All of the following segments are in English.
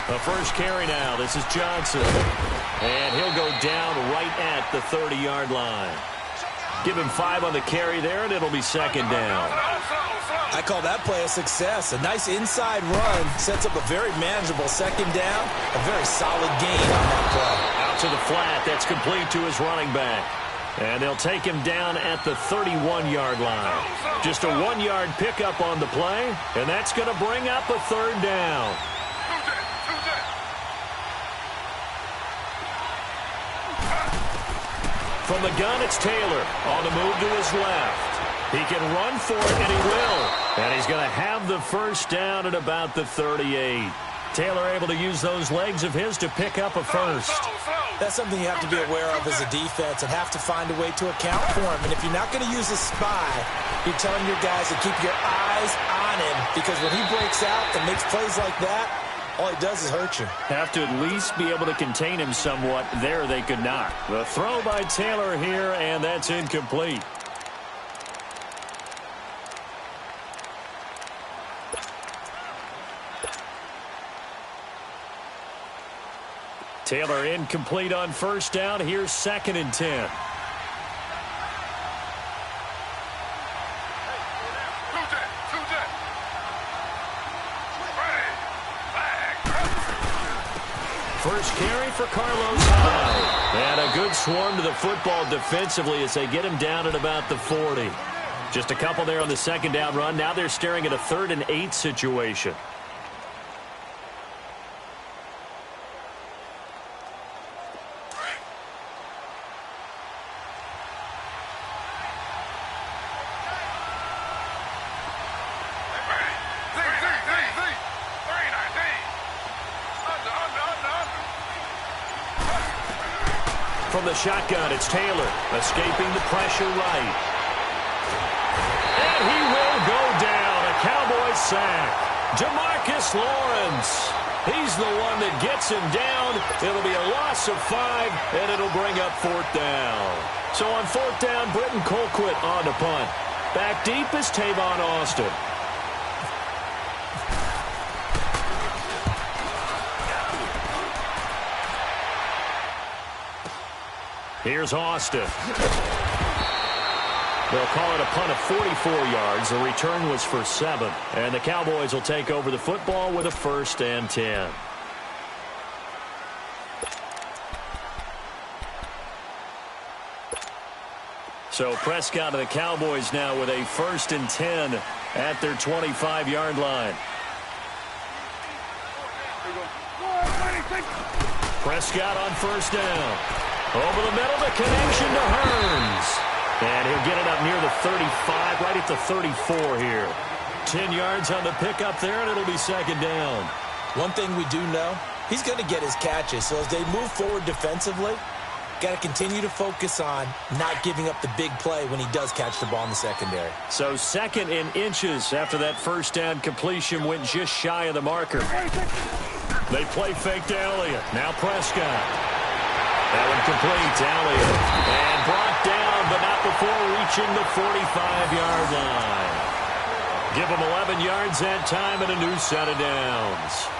The first carry now. This is Johnson. And he'll go down right at the 30-yard line. Give him 5 on the carry there, and it'll be second down. I call that play a success. A nice inside run sets up a very manageable second down. A very solid gain on that play. Out to the flat. That's complete to his running back. And they'll take him down at the 31-yard line. Just a 1-yard pickup on the play, and that's going to bring up a third down. From the gun, it's Taylor on the move to his left. He can run for it, and he will. And he's going to have the first down at about the 38. Taylor able to use those legs of his to pick up a first. That's something you have to be aware of as a defense and have to find a way to account for him. And if you're not going to use a spy, you're telling your guys to keep your eyes on him, because when he breaks out and makes plays like that, all he does is hurt you. Have to at least be able to contain him somewhat. There they could not. The throw by Taylor here, and that's incomplete. Taylor incomplete on first down. Here's 2nd and 10. First carry for Carlos Hyde. And a good swarm to the football defensively as they get him down at about the 40. Just a couple there on the second down run. Now they're staring at a 3rd and 8 situation. From the shotgun, it's Taylor, escaping the pressure right. And he will go down, a Cowboys sack. Jamarcus Lawrence, he's the one that gets him down. It'll be a loss of 5, and it'll bring up 4th down. So on 4th down, Britton Colquitt on the punt. Back deep is Tavon Austin. Here's Austin. They'll call it a punt of 44 yards. The return was for 7. And the Cowboys will take over the football with a 1st and 10. So Prescott and the Cowboys now with a 1st and 10 at their 25-yard line. Prescott on first down. Over the middle, the connection to Hearns. And he'll get it up near the 35, right at the 34 here. 10 yards on the pickup there, and it'll be second down. One thing we do know, he's going to get his catches. So as they move forward defensively, got to continue to focus on not giving up the big play when he does catch the ball in the secondary. So 2nd in inches after that first down completion went just shy of the marker. They play fake to Elliott. Now Prescott. That one complete to Elliott. And brought down, but not before reaching the 45-yard line. Give him 11 yards that time and a new set of downs.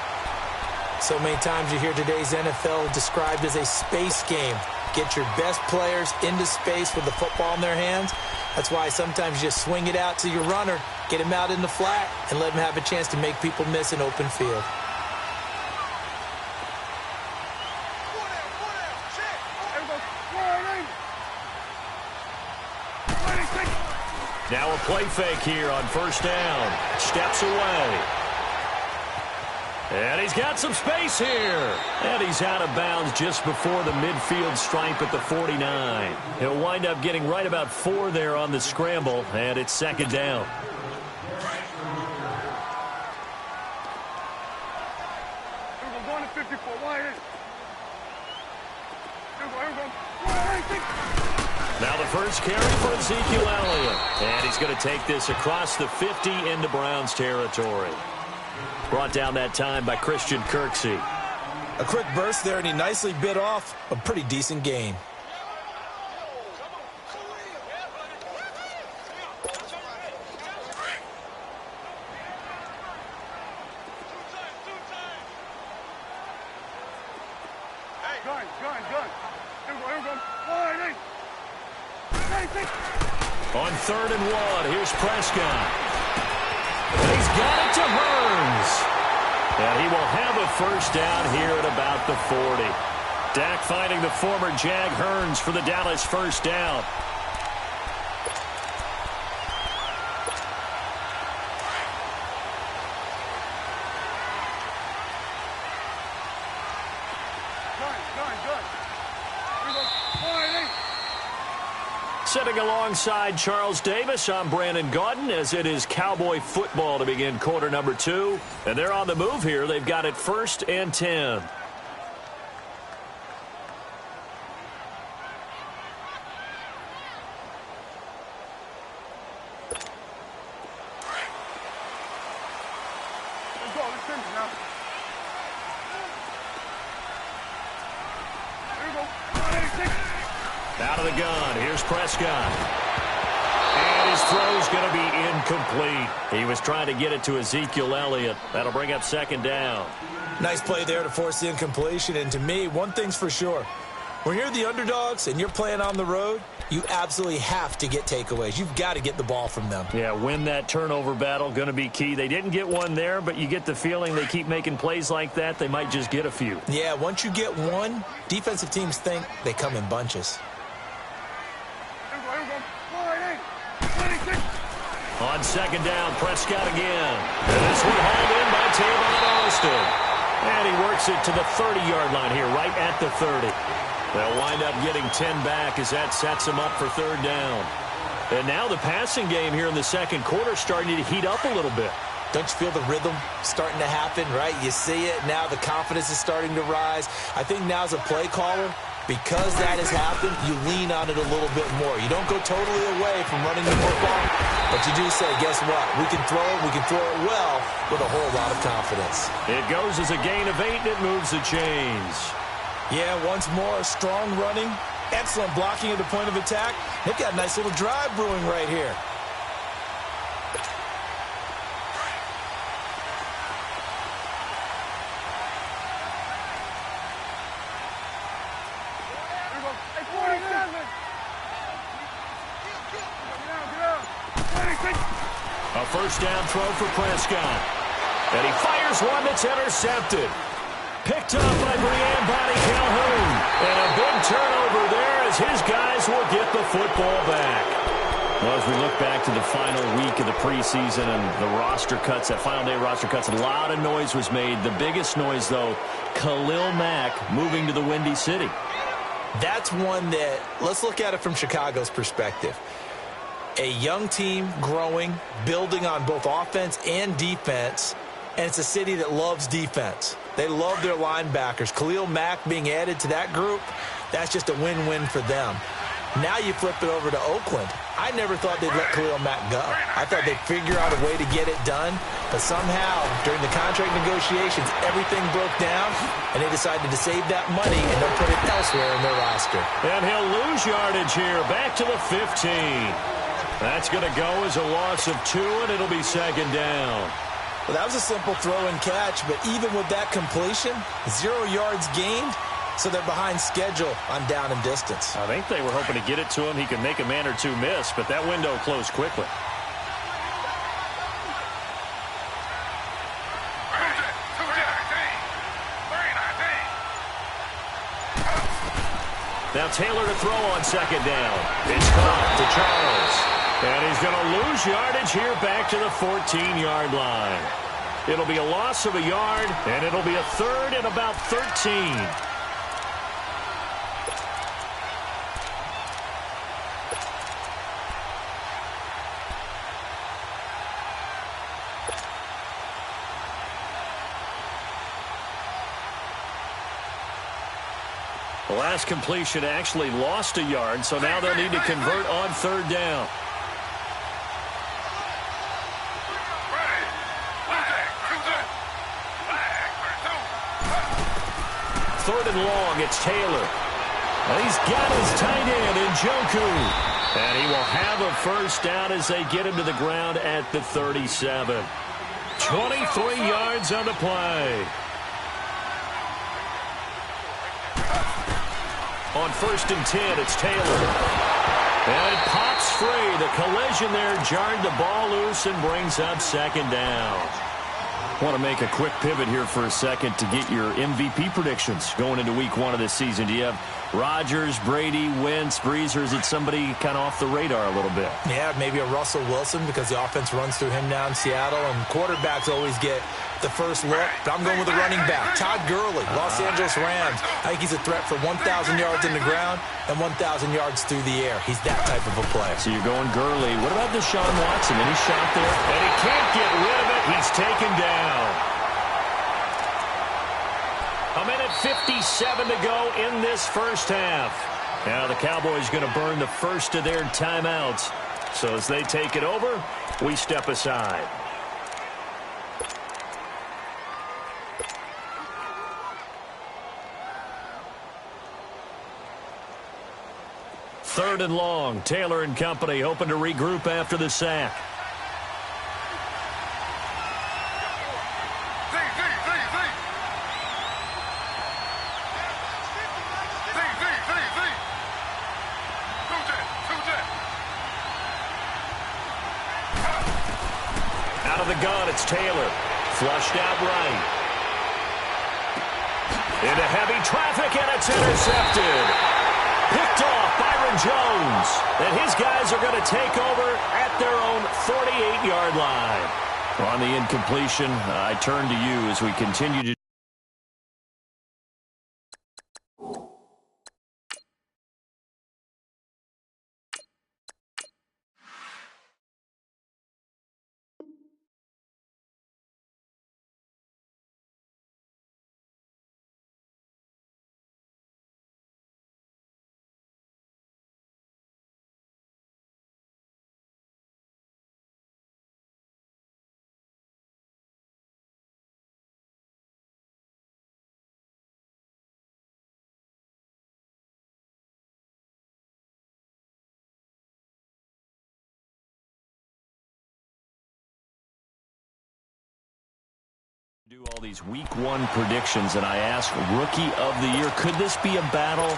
So many times you hear today's NFL described as a space game. Get your best players into space with the football in their hands. That's why sometimes you just swing it out to your runner, get him out in the flat, and let him have a chance to make people miss an open field. Now a play fake here on first down. Steps away. And he's got some space here. And he's out of bounds just before the midfield stripe at the 49. He'll wind up getting right about 4 there on the scramble, and it's second down. Now the first carry for Ezekiel Elliott. And he's going to take this across the 50 into Browns territory. Brought down that time by Christian Kirksey. A quick burst there, and he nicely bit off a pretty decent gain. On 3rd and 1, here's Prescott. And he's got it to Hearns. And he will have a first down here at about the 40. Dak finding the former Jag Hearns for the Dallas first down. Sitting alongside Charles Davis, I'm Brandon Gaudin, as it is Cowboy football to begin quarter number 2. And they're on the move here. They've got it 1st and 10. Out of the gun, here's Prescott. And his throw's going to be incomplete. He was trying to get it to Ezekiel Elliott. That'll bring up 2nd down. Nice play there to force the incompletion. And to me, one thing's for sure. When you're the underdogs and you're playing on the road, you absolutely have to get takeaways. You've got to get the ball from them. Yeah, win that turnover battle, going to be key. They didn't get one there, but you get the feeling they keep making plays like that, they might just get a few. Yeah, once you get one, defensive teams think they come in bunches. On 2nd down, Prescott again. And this one hauled in by Tavon Austin. And he works it to the 30-yard line here, right at the 30. They'll wind up getting 10 back as that sets them up for 3rd down. And now the passing game here in the 2nd quarter starting to heat up a little bit. Don't you feel the rhythm starting to happen, right? You see it. Now the confidence is starting to rise. I think now as a play caller, because that has happened, you lean on it a little bit more. You don't go totally away from running the football, but you do say, guess what? We can throw it well with a whole lot of confidence. It goes as a gain of 8, and it moves the chains. Yeah, once more, strong running, excellent blocking at the point of attack. They've got a nice little drive brewing right here. A first down throw for Prescott. And he fires one that's intercepted. Picked up by Brian Bonnie Calhoun. And a big turnover there as his guys will get the football back. Well, as we look back to the final week of the preseason and the roster cuts, that final day roster cuts, a lot of noise was made. The biggest noise, though, Khalil Mack moving to the Windy City. That's one that, let's look at it from Chicago's perspective. A young team growing, building on both offense and defense, and it's a city that loves defense. They love their linebackers. Khalil Mack being added to that group, that's just a win-win for them. Now you flip it over to Oakland. I never thought they'd let Khalil Mack go. I thought they'd figure out a way to get it done, but somehow, during the contract negotiations, everything broke down, and they decided to save that money and they'll put it elsewhere in their roster. And he'll lose yardage here, back to the 15. That's going to go as a loss of 2, and it'll be 2nd down. Well, that was a simple throw and catch, but even with that completion, 0 yards gained, so they're behind schedule on down and distance. I think they were hoping to get it to him. He could make a man or two miss, but that window closed quickly. Now Taylor to throw on 2nd down. It's caught to Charles. And he's going to lose yardage here back to the 14-yard line. It'll be a loss of a yard, and it'll be a 3rd and about 13. The last completion actually lost a yard, so now they'll need to convert on 3rd down. Third and long, it's Taylor. And he's got his tight end in Njoku. And he will have a first down as they get him to the ground at the 37. 23 yards on the play. On 1st and 10, it's Taylor. And it pops free. The collision there jarred the ball loose and brings up 2nd down. I want to make a quick pivot here for a second to get your MVP predictions going into week 1 of this season. Do you have Rodgers, Brady, Wentz, Brees, or is it somebody kind of off the radar a little bit? Yeah, maybe a Russell Wilson because the offense runs through him now in Seattle, and quarterbacks always get the first look. But I'm going with a running back, Todd Gurley, Los Angeles Rams. I think he's a threat for 1,000 yards in the ground and 1,000 yards through the air. He's that type of a player. So you're going Gurley. What about Deshaun Watson? Any shot there? And he can't get rid of it. He's taken down. A minute 57 to go in this first half. Now the Cowboys going to burn the first of their timeouts. So as they take it over, we step aside. Third and long. Taylor and company hoping to regroup after the sack. Out of the gun, it's Taylor. Flushed out right. Into heavy traffic, and it's intercepted. Picked off Byron Jones. And his guys are going to take over at their own 48-yard line. On the incompletion, I turn to you as we continue to do all these week 1 predictions, and I ask Rookie of the Year, could this be a battle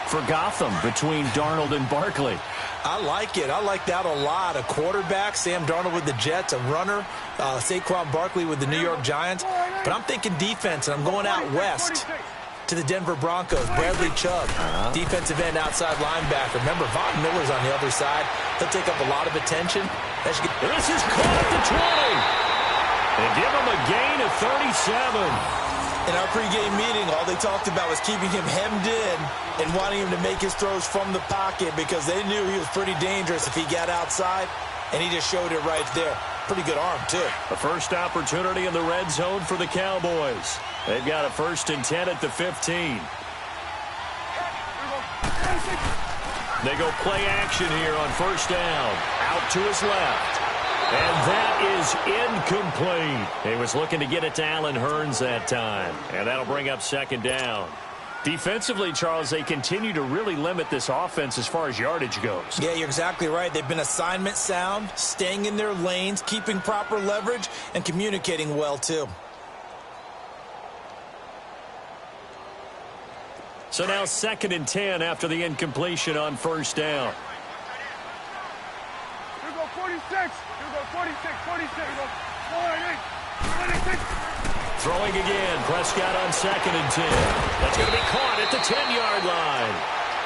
for Gotham between Darnold and Barkley? I like it. I like that a lot. A quarterback, Sam Darnold with the Jets, a runner, Saquon Barkley with the New York Giants. But I'm thinking defense, and I'm going out west to the Denver Broncos. Bradley Chubb, defensive end, outside linebacker. Remember, Von Miller's on the other side. He'll take up a lot of attention. This is caught at the 20. And give him a gain of 37. In our pregame meeting, all they talked about was keeping him hemmed in and wanting him to make his throws from the pocket because they knew he was pretty dangerous if he got outside, and he just showed it right there. Pretty good arm, too. The first opportunity in the red zone for the Cowboys. They've got a 1st and 10 at the 15. They go play action here on 1st down. Out to his left. And that is incomplete. He was looking to get it to Allen Hurns that time. And that'll bring up 2nd down. Defensively, Charles, they continue to really limit this offense as far as yardage goes. Yeah, you're exactly right. They've been assignment sound, staying in their lanes, keeping proper leverage, and communicating well, too. So now 2nd and 10 after the incompletion on 1st down. Here go 46. Here go 46, 46. Here go 48, 46. Throwing again. Prescott on 2nd and 10. That's going to be caught at the 10-yard line.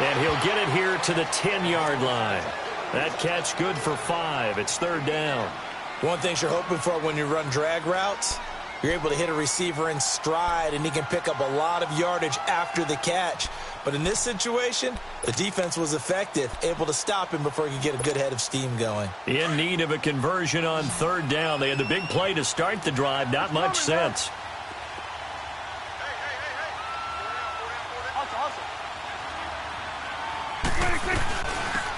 And he'll get it here to the 10-yard line. That catch good for 5. It's 3rd down. One thing you're hoping for when you run drag routes, you're able to hit a receiver in stride, and he can pick up a lot of yardage after the catch. But in this situation, the defense was effective, able to stop him before he could get a good head of steam going. In need of a conversion on 3rd down. They had the big play to start the drive. Not much sense.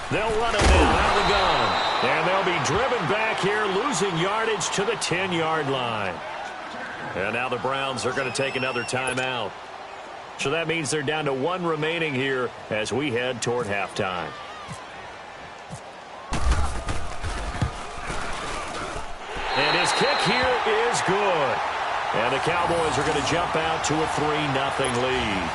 They'll run it now out of the gun. And they'll be driven back here, losing yardage to the 10-yard line. And now the Browns are going to take another timeout. So that means they're down to 1 remaining here as we head toward halftime. And his kick here is good. And the Cowboys are going to jump out to a 3-0 lead.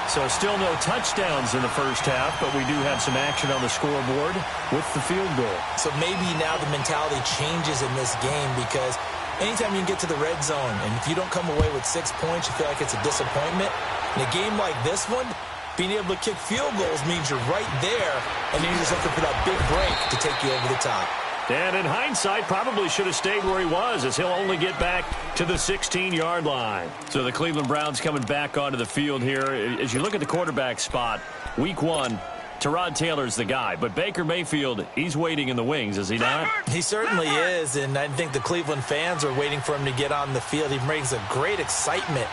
So still no touchdowns in the first half, but we do have some action on the scoreboard with the field goal. So maybe now the mentality changes in this game because anytime you can get to the red zone, and if you don't come away with 6 points, you feel like it's a disappointment. In a game like this one, being able to kick field goals means you're right there, and then you're just looking for that big break to take you over the top. And in hindsight, probably should have stayed where he was, as he'll only get back to the 16-yard line. So the Cleveland Browns coming back onto the field here. As you look at the quarterback spot, week 1, Tyrod Taylor's the guy. But Baker Mayfield, he's waiting in the wings, is he not? He certainly is, and I think the Cleveland fans are waiting for him to get on the field. He brings a great excitement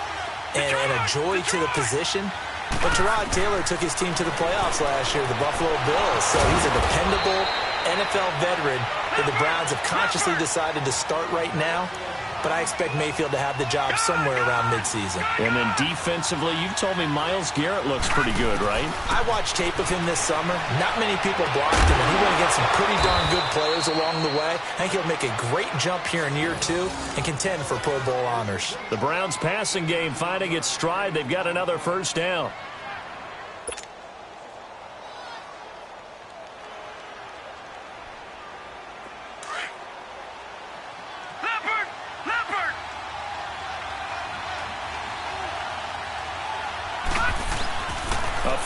and a joy to the position. But Tyrod Taylor took his team to the playoffs last year, the Buffalo Bills. So he's a dependable NFL veteran that the Browns have consciously decided to start right now. But I expect Mayfield to have the job somewhere around midseason. And then defensively, you've told me Myles Garrett looks pretty good, right? I watched tape of him this summer. Not many people blocked him, and he went against some pretty darn good players along the way. I think he'll make a great jump here in year 2 and contend for Pro Bowl honors. The Browns passing game finding its stride. They've got another first down.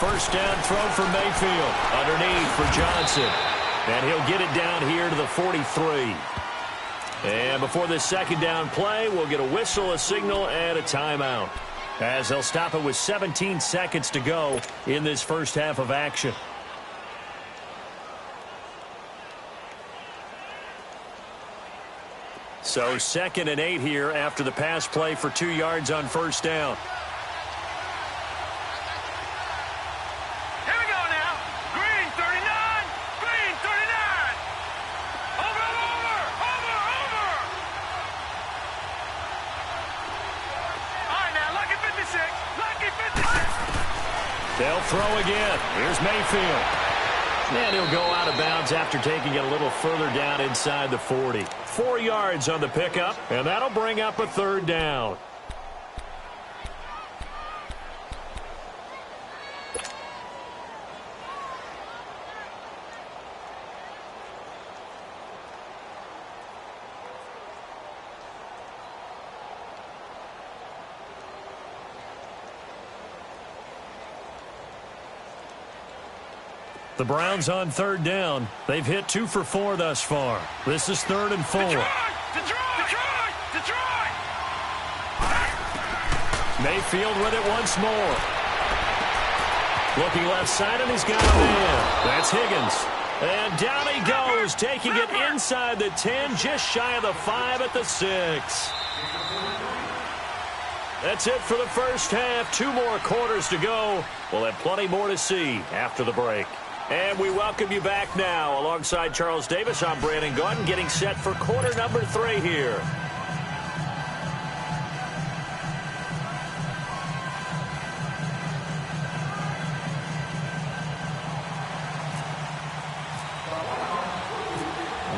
First down throw for Mayfield. Underneath for Johnson. And he'll get it down here to the 43. And before this second down play, we'll get a whistle, a signal, and a timeout, as they'll stop it with 17 seconds to go in this first half of action. So 2nd and 8 here after the pass play for 2 yards on first down. They'll throw again. Here's Mayfield. And he'll go out of bounds after taking it a little further down inside the 40. 4 yards on the pickup, and that'll bring up a third down. The Browns on third down. They've hit 2 for 4 thus far. This is 3rd and 4. Detroit! Mayfield with it once more. Looking left side, and he's got a man. That's Higgins. And down he goes, taking it inside the 10, just shy of the 5 at the 6. That's it for the first half. 2 more quarters to go. We'll have plenty more to see after the break. And we welcome you back now. Alongside Charles Davis, I'm Brandon Gaudin, getting set for quarter number 3 here.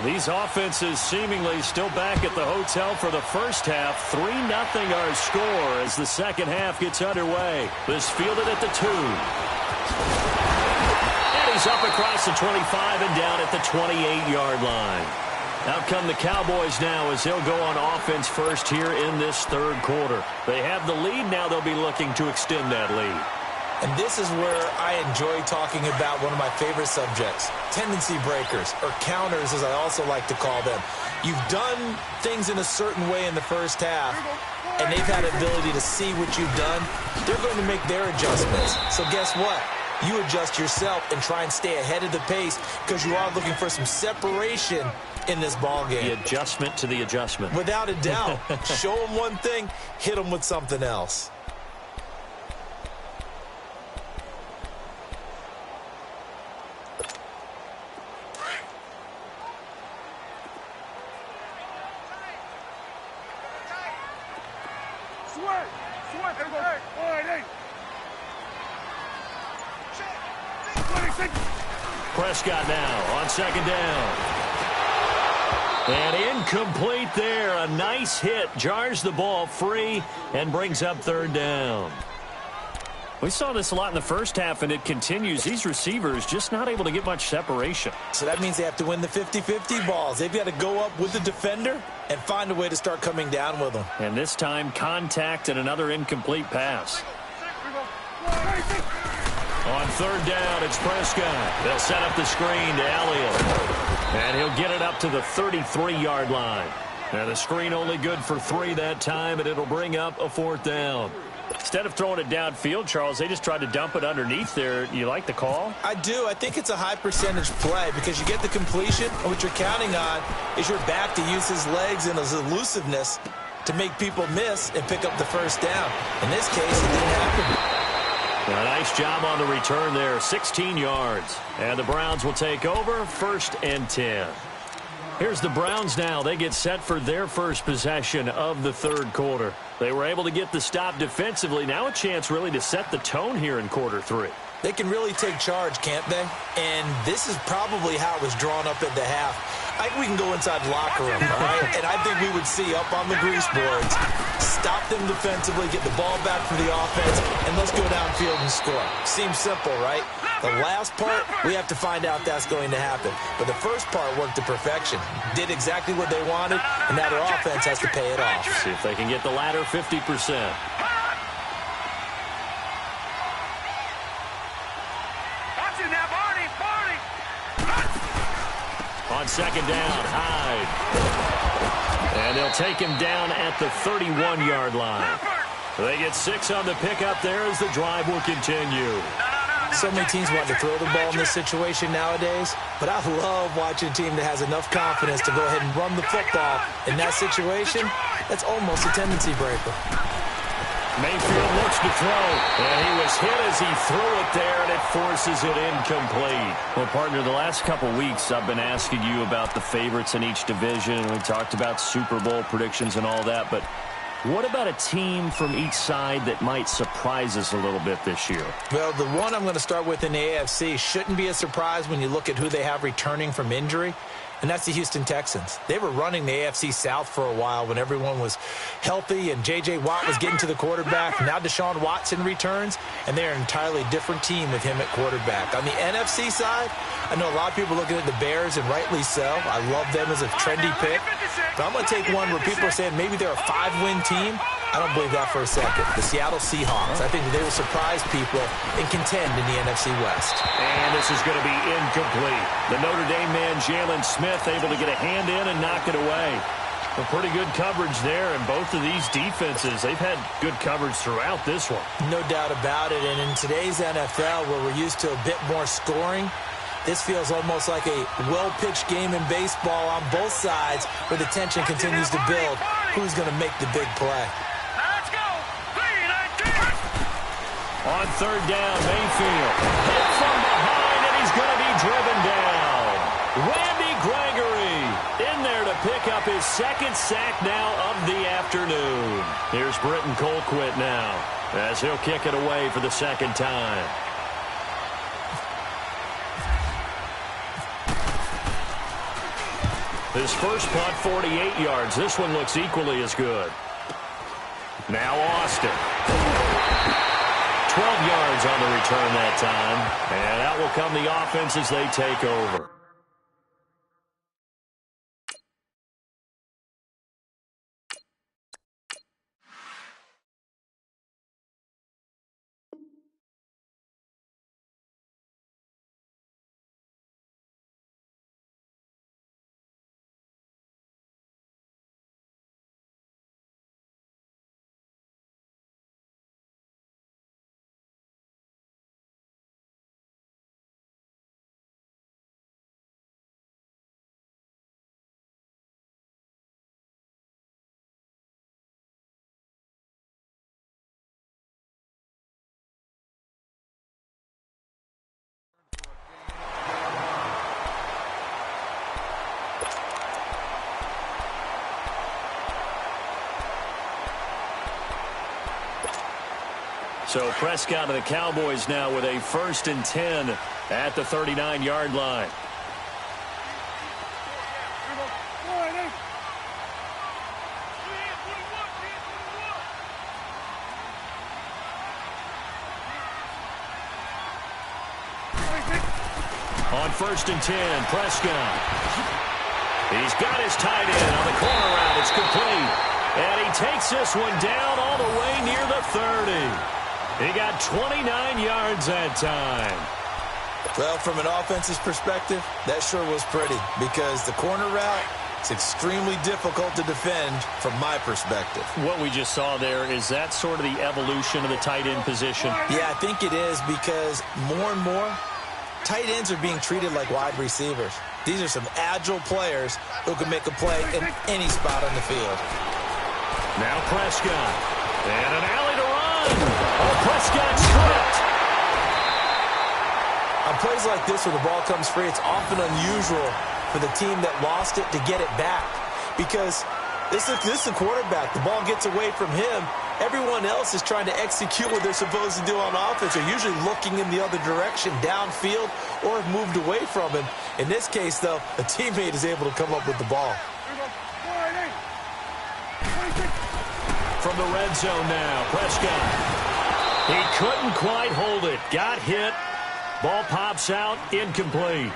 These offenses seemingly still back at the hotel for the first half. 3-0 our score as the second half gets underway. This fielded at the 2. He's up across the 25 and down at the 28-yard line. Out come the Cowboys now as they'll go on offense first here in this third quarter. They have the lead. Now they'll be looking to extend that lead. And this is where I enjoy talking about one of my favorite subjects, tendency breakers, or counters as I also like to call them. You've done things in a certain way in the first half, and they've had the ability to see what you've done. They're going to make their adjustments. So guess what? You adjust yourself and try and stay ahead of the pace because you are looking for some separation in this ball game. The adjustment to the adjustment. Without a doubt. Show them one thing, hit them with something else. Prescott now on second down. And incomplete there. A nice hit. Jars the ball free and brings up third down. We saw this a lot in the first half, and it continues. These receivers just not able to get much separation. So that means they have to win the 50-50 balls. They've got to go up with the defender and find a way to start coming down with them. And this time, contact and another incomplete pass. On third down, it's Prescott. They'll set up the screen to Elliott. And he'll get it up to the 33-yard line. And the screen only good for 3 that time, and it'll bring up a 4th down. Instead of throwing it downfield, Charles, they just tried to dump it underneath there. You like the call? I do. I think it's a high percentage play because you get the completion, and what you're counting on is your back to use his legs and his elusiveness to make people miss and pick up the first down. In this case, it didn't happen. A nice job on the return there, 16 yards. And the Browns will take over, 1st and 10. Here's the Browns now. They get set for their first possession of the 3rd quarter. They were able to get the stop defensively. Now a chance really to set the tone here in quarter 3. They can really take charge, can't they? And this is probably how it was drawn up at the half. I think we can go inside the locker room, all right? And I think we would see up on the grease boards, stop them defensively, get the ball back for the offense, and let's go downfield and score. Seems simple, right? The last part, we have to find out that's going to happen. But the first part worked to perfection. Did exactly what they wanted, and now their offense has to pay it off. See if they can get the latter 50%. On 2nd down, Hyde. And they'll take him down at the 31-yard line. They get 6 on the pickup there as the drive will continue. So many teams want to throw the ball in this situation nowadays, but I love watching a team that has enough confidence to go ahead and run the football. In that situation, that's almost a tendency breaker. Mayfield looks to throw, and he was hit as he threw it there, and it forces it incomplete. Well, partner, the last couple weeks I've been asking you about the favorites in each division, and we talked about Super Bowl predictions and all that, but what about a team from each side that might surprise us a little bit this year? Well, the one I'm going to start with in the AFC shouldn't be a surprise when you look at who they have returning from injury, and that's the Houston Texans. They were running the AFC South for a while when everyone was healthy and J.J. Watt was getting to the quarterback. Now Deshaun Watson returns, and they're an entirely different team with him at quarterback. On the NFC side, I know a lot of people looking at the Bears, and rightly so. I love them as a trendy pick. But I'm going to take one where people are saying maybe they're a 5-win team. I don't believe that for a second. The Seattle Seahawks. I think that they will surprise people and contend in the NFC West. And this is going to be incomplete. The Notre Dame man, Jalen Smith, able to get a hand in and knock it away. A pretty good coverage there, and both of these defenses, they've had good coverage throughout this one. No doubt about it. And in today's NFL, where we're used to a bit more scoring, this feels almost like a well-pitched game in baseball on both sides where the tension continues to build. Who's going to make the big play? Let's go. 3-19. On 3rd down, Mayfield. Hit from behind, and he's going to be driven down. Randy Gregory in there to pick up his 2nd sack now of the afternoon. Here's Britton Colquitt now as he'll kick it away for the 2nd time. His first punt, 48 yards. This one looks equally as good. Now Austin. 12 yards on the return that time. And out will come the offense as they take over. So Prescott and the Cowboys now with a 1st and 10 at the 39-yard line. On 1st and 10, Prescott. He's got his tight end on the corner route. It's complete. And he takes this one down all the way near the 30. He got 29 yards that time. Well, from an offense's perspective, that sure was pretty because the corner route is extremely difficult to defend from my perspective. What we just saw there, is that sort of the evolution of the tight end position? Yeah, I think it is because more and more, tight ends are being treated like wide receivers. These are some agile players who can make a play in any spot on the field. Now Prescott. And an alley to run. Oh, Prescott stripped. On plays like this where the ball comes free, it's often unusual for the team that lost it to get it back. Because this is a quarterback. The ball gets away from him. Everyone else is trying to execute what they're supposed to do on offense. They're usually looking in the other direction, downfield, or have moved away from him. In this case, though, a teammate is able to come up with the ball. From the red zone now, Prescott. He couldn't quite hold it. Got hit. Ball pops out, incomplete.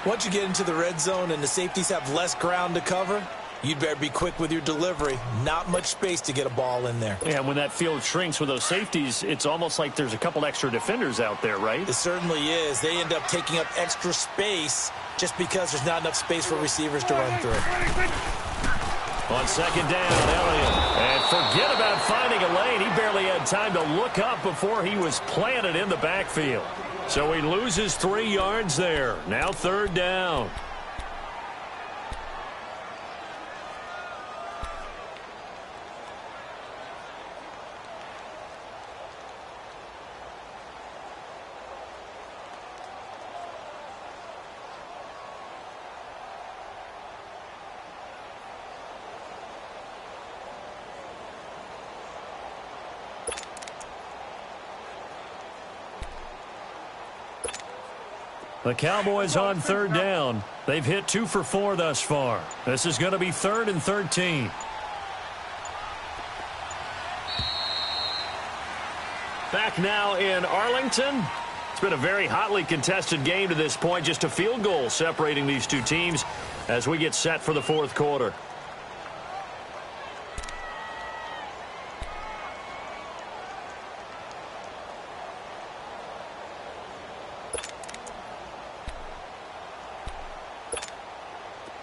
Once you get into the red zone and the safeties have less ground to cover, you'd better be quick with your delivery. Not much space to get a ball in there. Yeah, when that field shrinks with those safeties, it's almost like there's a couple extra defenders out there, right? It certainly is. They end up taking up extra space just because there's not enough space for receivers to run through. On 2nd down, Elliott. And forget about finding a lane. He barely had time to look up before he was planted in the backfield. So he loses 3 yards there. Now 3rd down. The Cowboys on 3rd down. They've hit 2 for 4 thus far. This is going to be 3rd and 13. Back now in Arlington. It's been a very hotly contested game to this point. Just a field goal separating these two teams as we get set for the 4th quarter.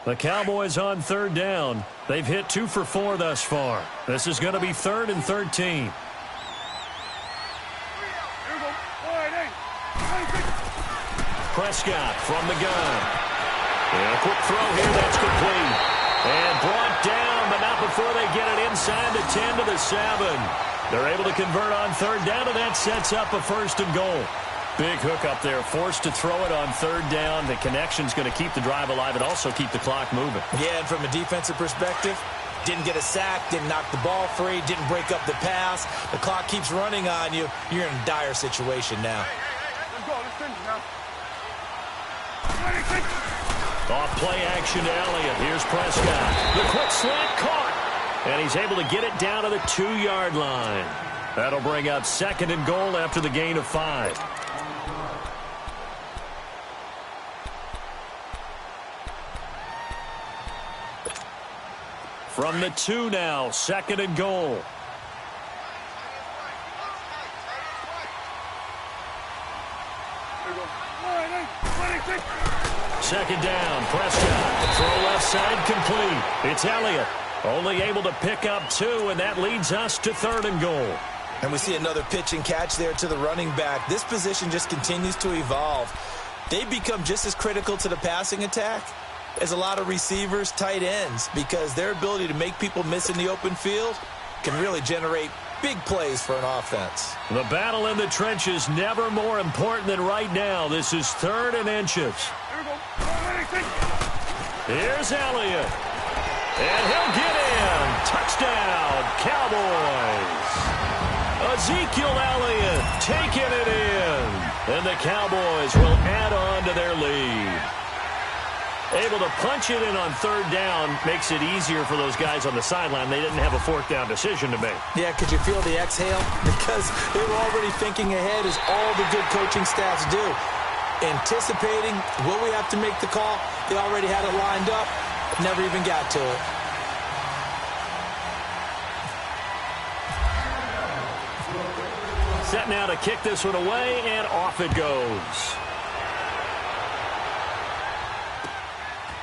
The Cowboys on 3rd down. They've hit 2 for 4 thus far. This is going to be 3rd and 13. Prescott from the gun. And a quick throw here that's complete. And brought down, but not before they get it inside the 10 to the 7. They're able to convert on 3rd down, and that sets up a 1st and goal. Big hook up there, forced to throw it on 3rd down. The connection's going to keep the drive alive and also keep the clock moving. Yeah, and from a defensive perspective, didn't get a sack, didn't knock the ball free, didn't break up the pass. The clock keeps running on you. You're in a dire situation now. Let's go. Let's finish now. Off play action to Elliott. Here's Prescott. The quick slant caught. And he's able to get it down to the 2-yard line. That'll bring up 2nd and goal after the gain of 5. From the 2 now, 2nd and goal. Second down, Prescott. Throw left side complete. It's Elliott. Only able to pick up 2, and that leads us to 3rd and goal. And we see another pitch and catch there to the running back. This position just continues to evolve. They become just as critical to the passing attack as a lot of receivers, tight ends, because their ability to make people miss in the open field can really generate big plays for an offense. The battle in the trenches never more important than right now. This is 3rd and inches. Here's Elliott. And he'll get in. Touchdown, Cowboys. Ezekiel Elliott taking it in. And the Cowboys will add on to their lead. Able to punch it in on third down makes it easier for those guys on the sideline. They didn't have a fourth down decision to make. Yeah, could you feel the exhale? Because they were already thinking ahead, as all the good coaching staffs do. Anticipating, will we have to make the call? They already had it lined up, never even got to it. Set now to kick this one away, and off it goes.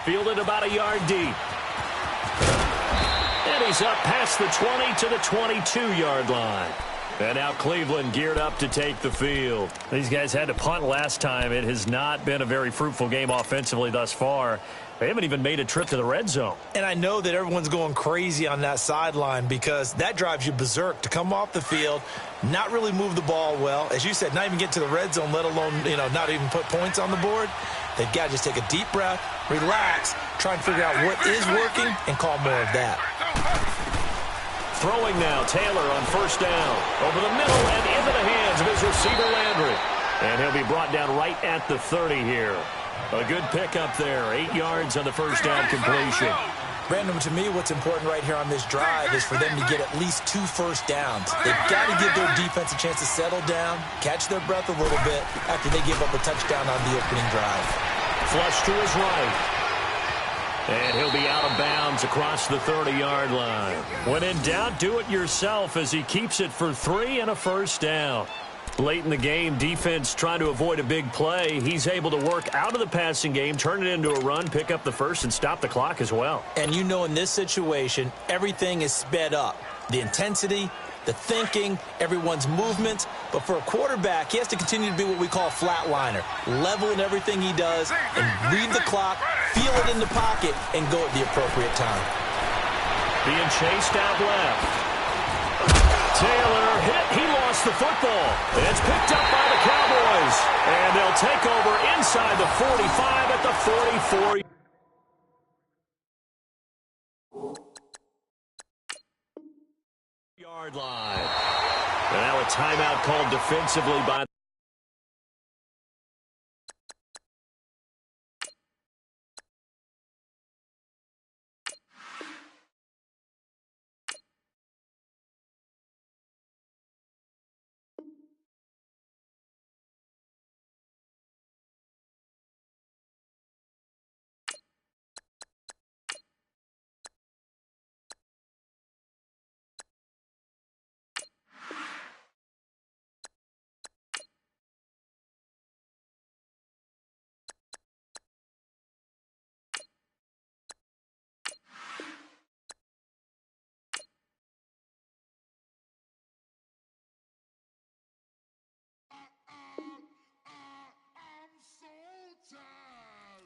Fielded about a yard deep. And he's up past the 20 to the 22-yard line. And now Cleveland geared up to take the field. These guys had to punt last time. It has not been a very fruitful game offensively thus far. They haven't even made a trip to the red zone. And I know that everyone's going crazy on that sideline because that drives you berserk to come off the field, not really move the ball well. As you said, not even get to the red zone, let alone, not even put points on the board. They've got to just take a deep breath, relax, try and figure out what is working, and call more of that. Throwing now, Taylor on first down. Over the middle and into the hands of his receiver, Landry. And he'll be brought down right at the 30 here. A good pickup there. 8 yards on the first down completion. Brandon, to me, what's important right here on this drive is for them to get at least 2 first downs. They've got to give their defense a chance to settle down, catch their breath a little bit after they give up a touchdown on the opening drive. Flush to his right. And he'll be out of bounds across the 30-yard line. When in doubt, do it yourself as he keeps it for 3 and a first down. Late in the game, defense trying to avoid a big play. He's able to work out of the passing game, turn it into a run, pick up the first, and stop the clock as well. And in this situation, everything is sped up. The intensity, the thinking, everyone's movement. But for a quarterback, he has to continue to be what we call a flatliner. Level in everything he does and read the clock, feel it in the pocket, and go at the appropriate time. Being chased out left. Taylor hit. He lost the football. It's picked up by the Cowboys. And they'll take over inside the 45 at the 44. Yard line. And now a timeout called defensively by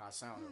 I sound